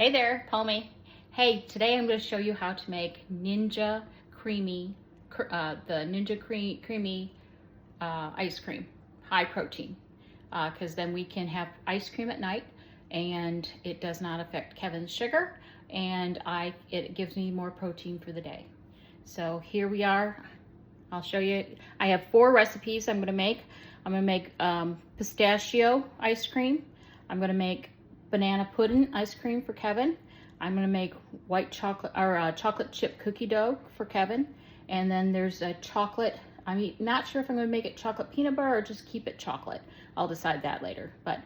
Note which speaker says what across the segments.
Speaker 1: Hey there, Palmy. Hey, today I'm going to show you how to make Ninja Creami, the Ninja Creami ice cream, high protein, because then we can have ice cream at night and it does not affect Kevin's sugar, and it gives me more protein for the day. So here we are. I'll show you. I have 4 recipes I'm going to make. I'm going to make pistachio ice cream. I'm going to make banana pudding ice cream for Kevin. I'm going to make white chocolate or chocolate chip cookie dough for Kevin. And then there's a chocolate, I'm not sure if I'm going to make it chocolate peanut butter or just keep it chocolate. I'll decide that later. But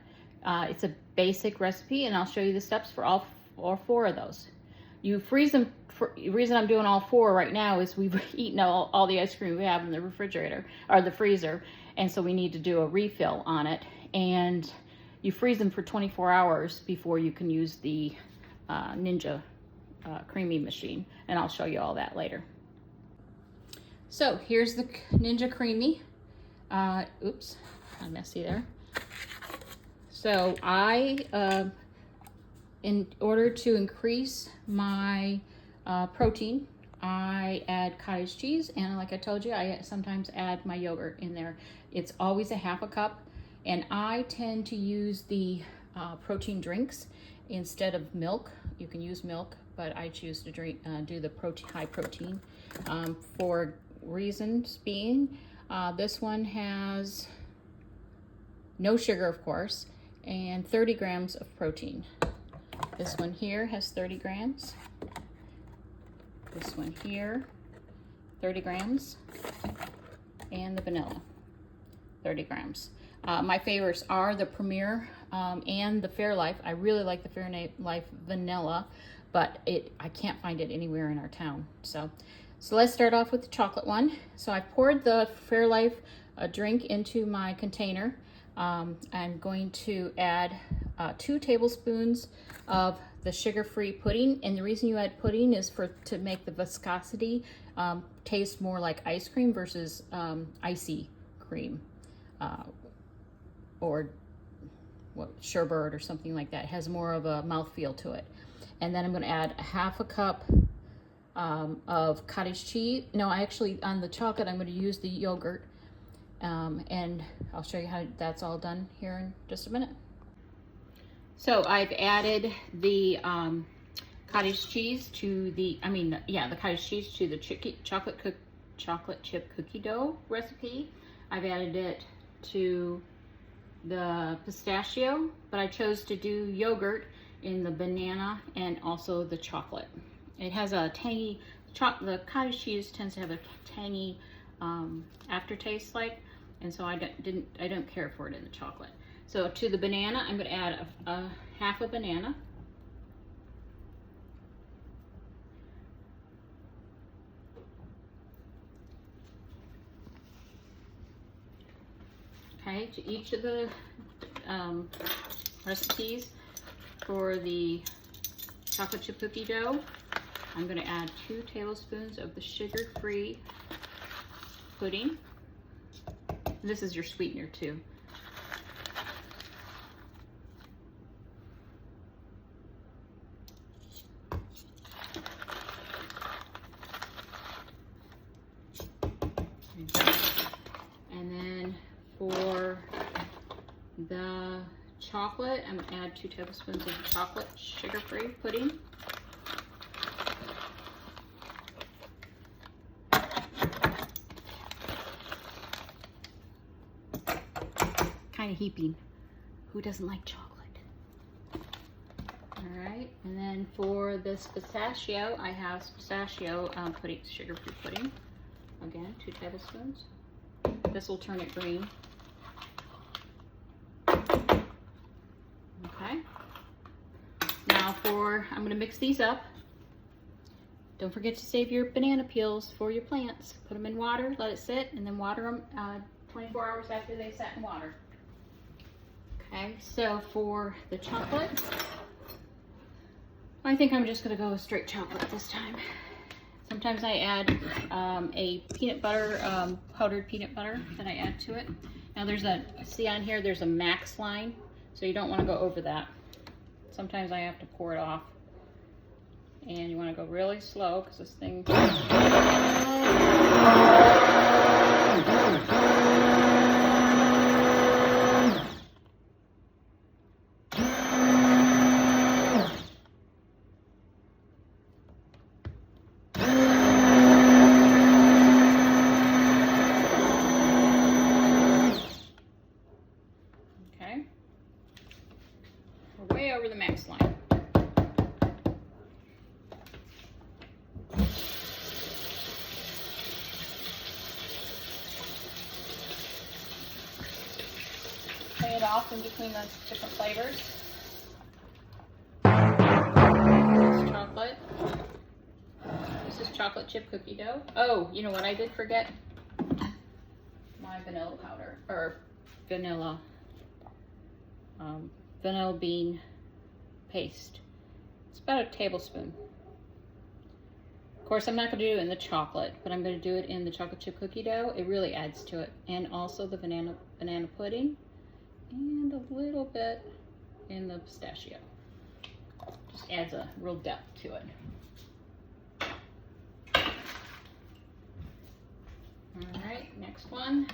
Speaker 1: it's a basic recipe, and I'll show you the steps for all 4 of those. You freeze them. The reason I'm doing all 4 right now is we've eaten all the ice cream we have in the refrigerator or the freezer, and so we need to do a refill on it. And you freeze them for 24 hours before you can use the Ninja Creami machine, and I'll show you all that later. So here's the Ninja Creami. Oops, I'm messy there. So in order to increase my protein, I add cottage cheese, and like I told you, I sometimes add my yogurt in there. It's always a half a cup, and I tend to use the protein drinks instead of milk. You can use milk, but I choose to do the high protein for reasons being, this one has no sugar, of course, and 30 grams of protein. This one here has 30 grams. This one here, 30 grams. And the vanilla, 30 grams. My favorites are the Premier and the Fairlife. I really like the Fairlife vanilla, but I can't find it anywhere in our town. So let's start off with the chocolate one. So I poured the Fairlife drink into my container. I'm going to add 2 tablespoons of the sugar-free pudding, and the reason you add pudding is to make the viscosity taste more like ice cream versus icy cream. Or sherbet or something like that. It has more of a mouthfeel to it. And then I'm going to add a half a cup of cottage cheese. No, actually on the chocolate I'm going to use the yogurt. And I'll show you how that's all done here in just a minute. So I've added the cottage cheese to the cottage cheese to the chocolate chip cookie dough recipe. I've added it to the pistachio, but I chose to do yogurt in the banana and also the chocolate. It has a tangy, the cottage cheese tends to have a tangy aftertaste and so I don't care for it in the chocolate. So to the banana, I'm going to add a half a banana. Okay, to each of the recipes for the chocolate chip cookie dough, I'm going to add 2 tablespoons of the sugar-free pudding. This is your sweetener too. And then for the chocolate, I'm going to add 2 tablespoons of chocolate sugar-free pudding. Kind of heaping. Who doesn't like chocolate? All right, and then for this pistachio, I have pistachio pudding, sugar-free pudding. Again, 2 tablespoons. This will turn it green. Okay. Now I'm going to mix these up. Don't forget to save your banana peels for your plants. Put them in water, let it sit, and then water them 24 hours after they sat in water. Okay, so for the chocolate, I think I'm just going to go with straight chocolate this time. Sometimes I add a peanut butter, powdered peanut butter that I add to it. Now see on here, there's a max line, so you don't want to go over that. Sometimes I have to pour it off And you want to go really slow because this thing... Okay. We're way over the max line. Play it off in between the different flavors. This is chocolate. This is chocolate chip cookie dough. Oh, you know what I did forget? My vanilla powder, or vanilla bean paste. It's about a tablespoon. Of course, I'm not going to do it in the chocolate, but I'm going to do it in the chocolate chip cookie dough. It really adds to it. And also the banana pudding, and a little bit in the pistachio. Just adds a real depth to it. All right, next one.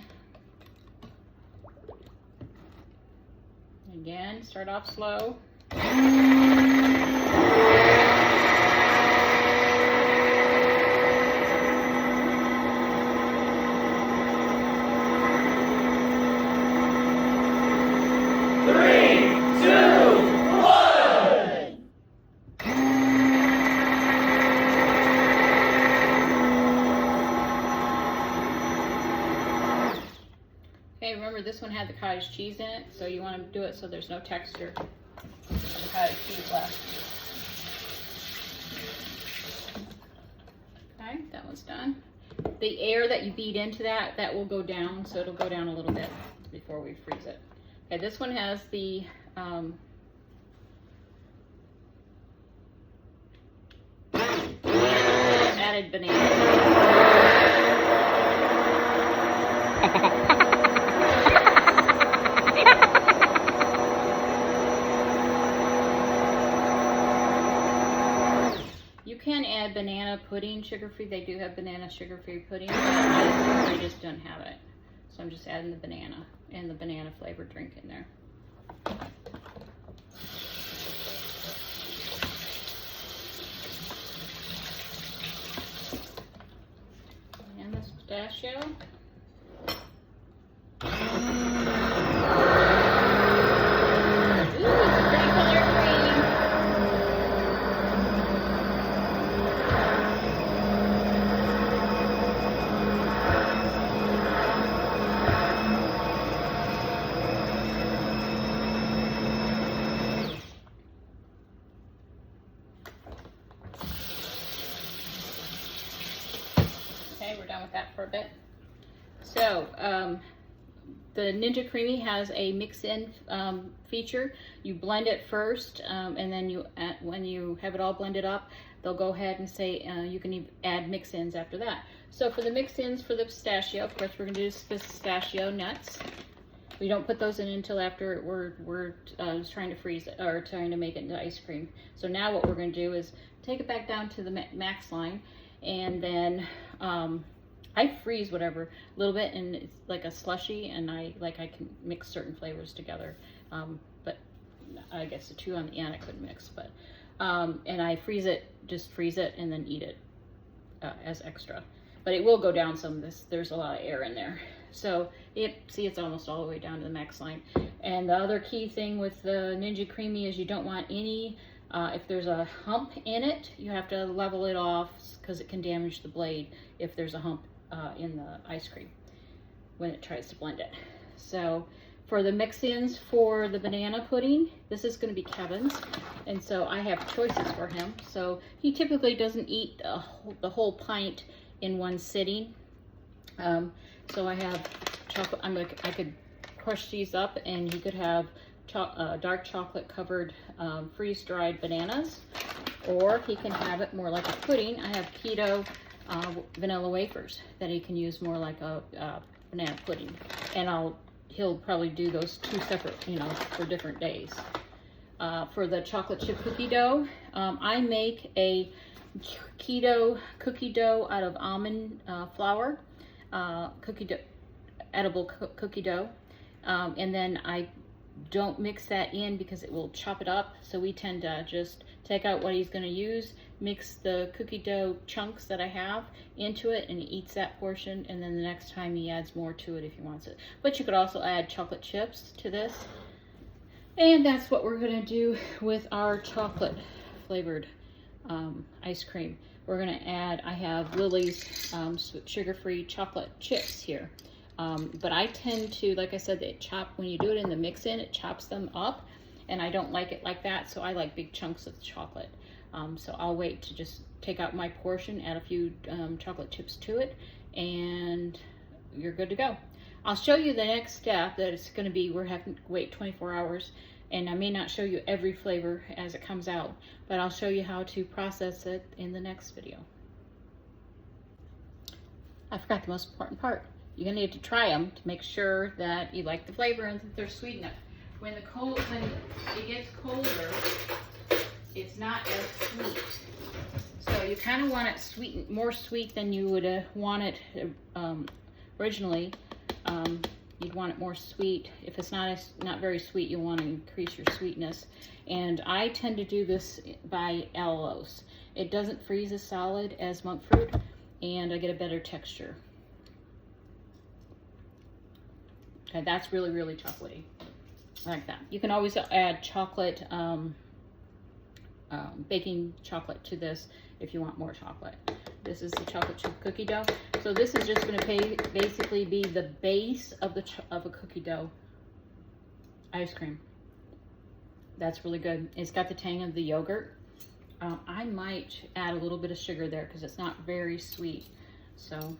Speaker 1: Again, start off slow.
Speaker 2: 3, 2, 1.
Speaker 1: Okay, remember this one had the cottage cheese in it, so you want to do it so there's no texture of the cottage cheese left. Okay, that one's done. The air that you beat into that will go down, so it'll go down a little bit before we freeze it. Okay, this one has the added banana. You can add banana pudding sugar-free. They do have banana sugar-free pudding, but I just don't have it. So I'm just adding the banana and the banana flavored drink in there. And this pistachio. Ooh, it's a pretty color green. Okay, we're done with that for a bit. So, the Ninja Creami has a mix-in feature. You blend it first, and then when you have it all blended up, they'll go ahead and say you can add mix-ins after that. So for the mix-ins for the pistachio, of course, we're going to do pistachio nuts. We don't put those in until after we're trying to freeze it, or trying to make it into ice cream. So now what we're going to do is take it back down to the max line, and then I freeze whatever a little bit, and it's like a slushy, and I can mix certain flavors together. But I guess the two on the end I couldn't mix. But and I freeze it, just freeze it, and then eat it as extra. But it will go down some. There's a lot of air in there. So see, it's almost all the way down to the max line. And the other key thing with the Ninja Creami is you don't want any. If there's a hump in it, you have to level it off because it can damage the blade if there's a hump in the ice cream when it tries to blend it. So for the mix-ins for the banana pudding, this is going to be Kevin's, and so I have choices for him. So he typically doesn't eat the whole pint in one sitting. So I have chocolate. I could crush these up, and he could have dark chocolate covered freeze-dried bananas, or he can have it more like a pudding. I have keto vanilla wafers that he can use more like a banana pudding, and he'll probably do those two separate, for different days. For the chocolate chip cookie dough, I make a keto cookie dough out of almond flour, edible cookie dough. And then I don't mix that in because it will chop it up. So we tend to just take out what he's going to use, mix the cookie dough chunks that I have into it, and he eats that portion. And then the next time he adds more to it if he wants it. But you could also add chocolate chips to this. And that's what we're going to do with our chocolate flavored ice cream. We're going to add, I have Lily's sugar-free chocolate chips here. But I tend to, like I said, when you do it in the mix-in, it chops them up, and I don't like it like that, so I like big chunks of chocolate. So I'll wait to just take out my portion, add a few chocolate chips to it, and you're good to go. I'll show you the next step that it's going to be, we're having to wait 24 hours, and I may not show you every flavor as it comes out, but I'll show you how to process it in the next video. I forgot the most important part. You're gonna need to try them to make sure that you like the flavor and that they're sweet enough. When it gets colder, it's not as sweet. So you kind of want it sweet, more sweet than you would want it originally. You'd want it more sweet. If it's not very sweet, you want to increase your sweetness. And I tend to do this by allulose. It doesn't freeze as solid as monk fruit, and I get a better texture. Okay, that's really, really chocolatey. I like that. You can always add chocolate, baking chocolate to this if you want more chocolate. This is the chocolate chip cookie dough. So this is just going to basically be the base of a cookie dough ice cream. That's really good. It's got the tang of the yogurt. I might add a little bit of sugar there because it's not very sweet. So.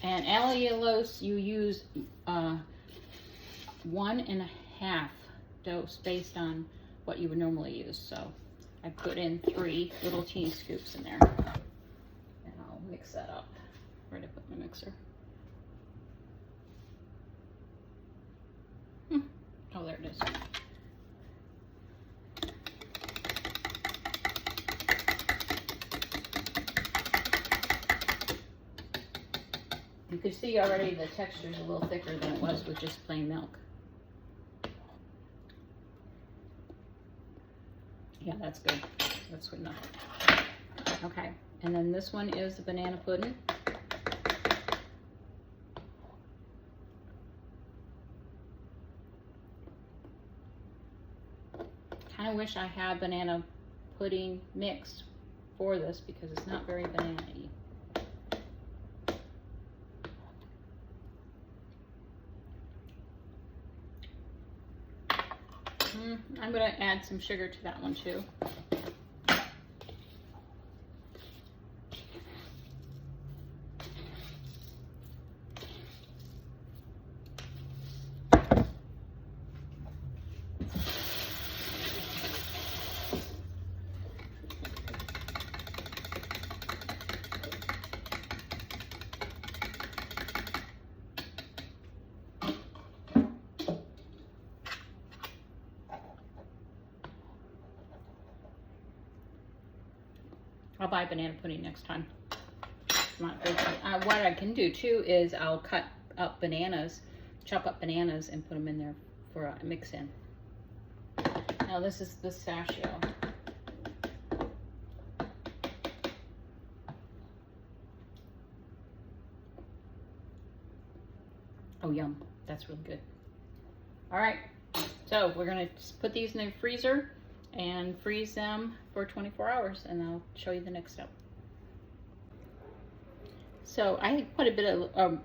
Speaker 1: And allulose, you use 1.5 dose based on what you would normally use. So I put in 3 little teeny scoops in there. And I'll mix that up. Where did I put my mixer? Oh, there it is. You can see already the texture is a little thicker than it was with just plain milk. Yeah, that's good. That's good enough. Okay, and then this one is the banana pudding. Kind of wish I had banana pudding mix for this because it's not very banana-y. I'm going to add some sugar to that one too. I'll buy banana pudding next time. Not good. What I can do too is I'll cut up bananas, chop up bananas and put them in there for a mix in. Now this is pistachio. Oh, yum. That's really good. All right. So we're going to put these in the freezer and freeze them for 24 hours, and I'll show you the next step. So I had quite a bit of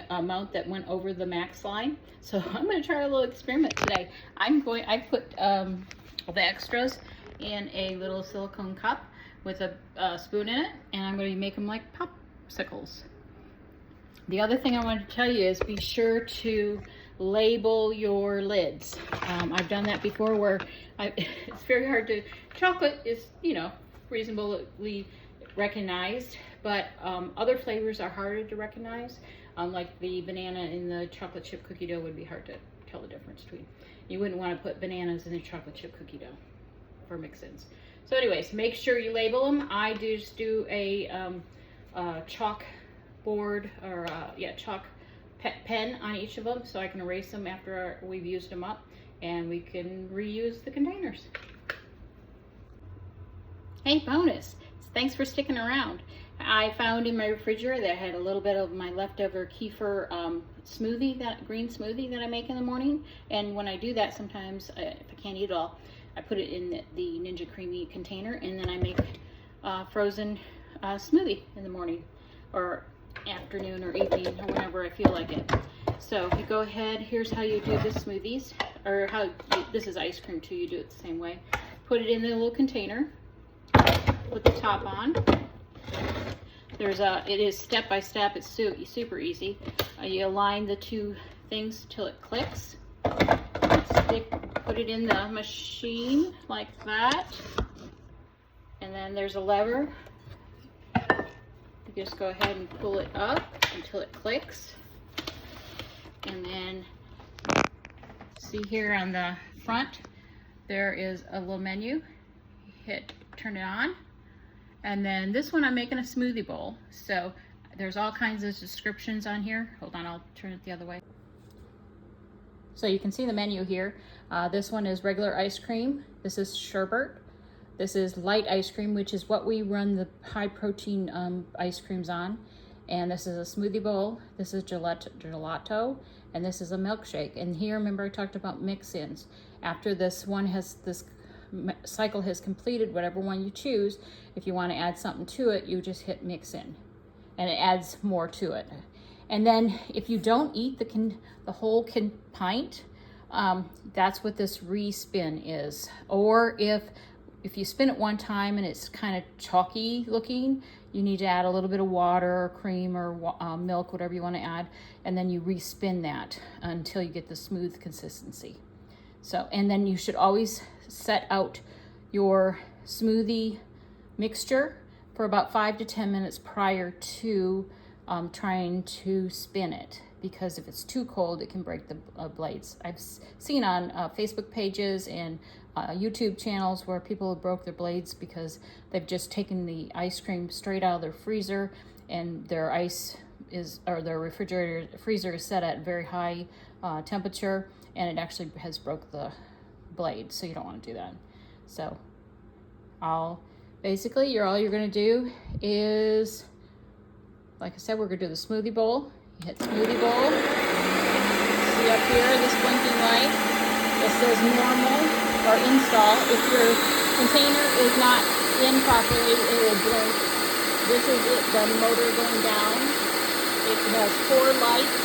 Speaker 1: amount that went over the max line, so I'm going to try a little experiment today. I put all the extras in a little silicone cup with a spoon in it, and I'm going to make them like popsicles. The other thing I wanted to tell you is be sure to label your lids. I've done that before where it's very hard to, chocolate is, you know, reasonably recognized, but other flavors are harder to recognize. Unlike the banana in the chocolate chip cookie dough would be hard to tell the difference between. You wouldn't want to put bananas in a chocolate chip cookie dough for mix-ins. So anyways, make sure you label them. I just do a chalk board or chalk pen on each of them so I can erase them after we've used them up, and we can reuse the containers. Hey, bonus! Thanks for sticking around. I found in my refrigerator that I had a little bit of my leftover kefir smoothie, that green smoothie that I make in the morning. And when I do that, sometimes if I can't eat it all, I put it in the Ninja Creami container, and then I make frozen smoothie in the morning or afternoon or evening or whenever I feel like it. So you go ahead, here's how you do the smoothies, or this is ice cream too, you do it the same way. Put it in the little container, put the top on. It is step by step, it's super easy. You align the two things till it clicks. Put it in the machine like that. And then there's a lever. You just go ahead and pull it up until it clicks. And then see here on the front, there is a little menu. Turn it on. And then this one I'm making a smoothie bowl. So there's all kinds of descriptions on here. Hold on, I'll turn it the other way. So you can see the menu here. This one is regular ice cream. This is sherbet. This is light ice cream, which is what we run the high protein ice creams on. And this is a smoothie bowl. This is gelato, and this is a milkshake. And here, remember I talked about mix-ins. After this cycle has completed, whatever one you choose, if you want to add something to it, you just hit mix in, and it adds more to it. And then if you don't eat the whole pint, that's what this respin is. Or if you spin it one time and it's kind of chalky looking, you need to add a little bit of water or cream or milk, whatever you want to add, and then you respin that until you get the smooth consistency. So, and then you should always set out your smoothie mixture for about 5 to 10 minutes prior to trying to spin it, because if it's too cold, it can break the blades. I've seen on Facebook pages and YouTube channels where people have broke their blades because they've just taken the ice cream straight out of their freezer, and their freezer is set at very high temperature, and it actually has broke the blade, so you don't want to do that. So basically all you're going to do is, like I said, we're going to do the smoothie bowl. You hit smoothie bowl. See up here this blinking light, it says normal or install. If your container is not in properly, it will blink. This is it, the motor going down. It has 4 lights,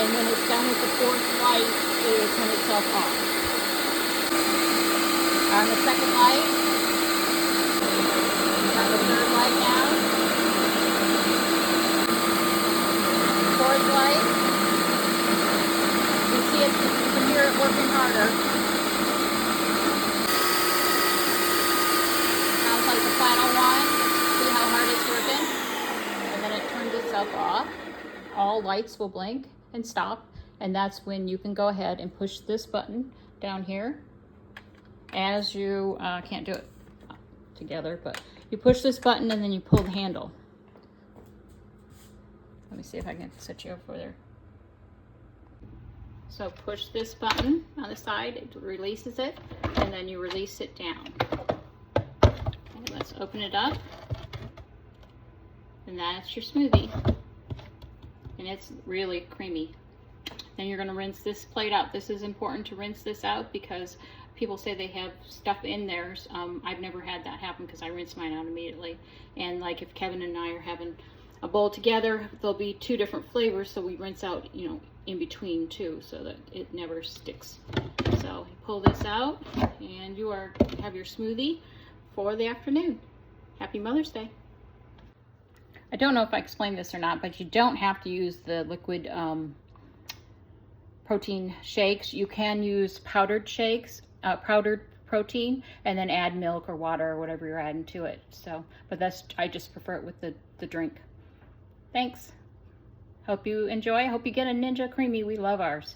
Speaker 1: and when it's done with the 4th light, it will turn itself off. On the 2nd light, on the 3rd light now, 4th light. You see it, you can hear it working harder. Sounds like the final one. See how hard it's working? And then it turns itself off. All lights will blink and stop, and that's when you can go ahead and push this button down here. As you can't do it together, but you push this button and then you pull the handle. Let me see if I can set you over there. So push this button on the side, it releases it, and then you release it down. Okay, let's open it up, and that's your smoothie, and it's really creamy. Then you're going to rinse this plate out. This is important to rinse this out because people say they have stuff in theirs. I've never had that happen because I rinse mine out immediately. And like if Kevin and I are having a bowl together, there'll be 2 different flavors, so we rinse out, in between too, so that it never sticks. So you pull this out, and you have your smoothie for the afternoon. Happy Mother's Day. I don't know if I explained this or not, but you don't have to use the liquid protein shakes. You can use powdered shakes, powdered protein, and then add milk or water or whatever you're adding to it. So, but I just prefer it with the drink. Thanks. Hope you enjoy. Hope you get a Ninja Creami. We love ours.